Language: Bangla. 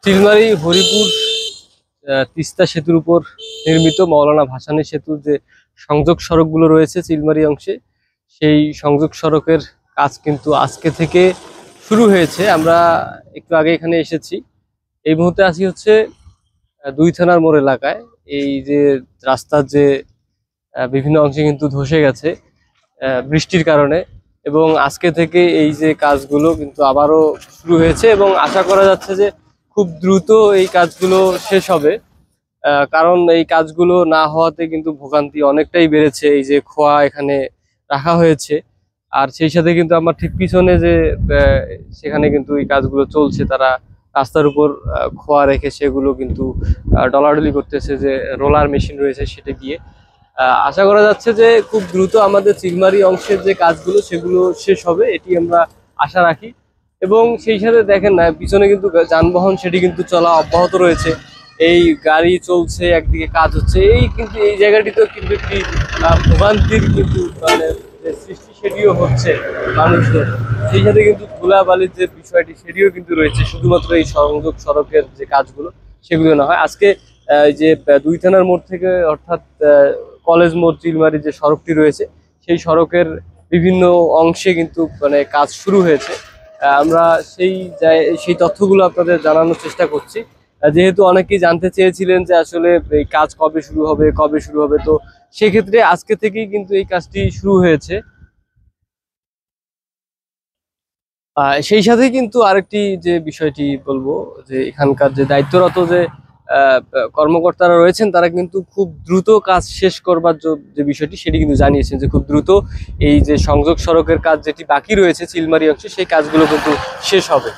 চিলমারী হরিপুর তিস্তা সেতুর উপর নির্মিত মাওলানা ভাসানী সেতুর যে সংযোগ সড়কগুলো রয়েছে চিলমারী অংশে, সেই সংযোগ সড়কের কাজ কিন্তু আজকে থেকে শুরু হয়েছে। আমরা একটু আগে এখানে এসেছি। এই মুহূর্তে আছি হচ্ছে দুই থানার মোড় এলাকায়। এই যে রাস্তার যে বিভিন্ন অংশে কিন্তু ধসে গেছে বৃষ্টির কারণে, এবং আজকে থেকে এই যে কাজগুলো কিন্তু আবারও শুরু হয়েছে এবং আশা করা যাচ্ছে যে খুব দ্রুত এই কাজগুলো শেষ হবে। কারণ এই কাজগুলো না হওয়াতে কিন্তু ভোগান্তি অনেকটাই বেড়েছে। এই যে খোয়া এখানে রাখা হয়েছে, আর সেই সাথে কিন্তু আমার ঠিক পিছনে যে সেখানে কিন্তু এই কাজগুলো চলছে, তারা রাস্তার উপর খোয়া রেখে সেগুলো কিন্তু ডলাডলি করতেছে, যে রোলার মেশিন রয়েছে সেটা দিয়ে। আশা করা যাচ্ছে যে খুব দ্রুত আমাদের চিলমারী অংশের যে কাজগুলো সেগুলো শেষ হবে, এটি আমরা আশা রাখি। এবং সেই সাথে দেখেন না, পিছনে কিন্তু যানবাহন সেটি কিন্তু চলা অব্যাহত রয়েছে। এই গাড়ি চলছে, একদিকে কাজ হচ্ছে। কিন্তু এই জায়গাটিতেও কিন্তু একটি ভোগান্তির কিন্তু মানে যে সৃষ্টি সেটিও হচ্ছে মানুষদের। সেই সাথে কিন্তু ধুলাবালির যে বিষয়টি সেটিও কিন্তু রয়েছে, শুধুমাত্র এই সংযোগ সড়কের যে কাজগুলো সেগুলো না হয়। আজকে যে দুই থানার মোড় থেকে, অর্থাৎ কলেজ মোড় চিলমারী যে সড়কটি রয়েছে, সেই সড়কের বিভিন্ন অংশে কিন্তু মানে কাজ শুরু হয়েছে। আমরা সেই তথ্যগুলো আপনাদের জানানোর চেষ্টা করছি, যেহেতু অনেকেই জানতে চেয়েছিলেন যে আসলে এই কাজ কবে শুরু হবে। তো সেক্ষেত্রে আজকে থেকেই কিন্তু এই কাজটি শুরু হয়েছে। সেই সাথে কিন্তু আরেকটি যে বিষয়টি বলবো, যে এখানকার যে দায়িত্বরত যে কর্মকর্তারা রয়েছেন, তারা কিন্তু খুব দ্রুত কাজ শেষ করবার যে বিষয়টি সেটি কিন্তু জানিয়েছেন, যে খুব দ্রুত এই যে সংযোগ সড়কের কাজ যেটি বাকি রয়েছে চিলমারী অংশে, সেই কাজগুলো কিন্তু শেষ হবে।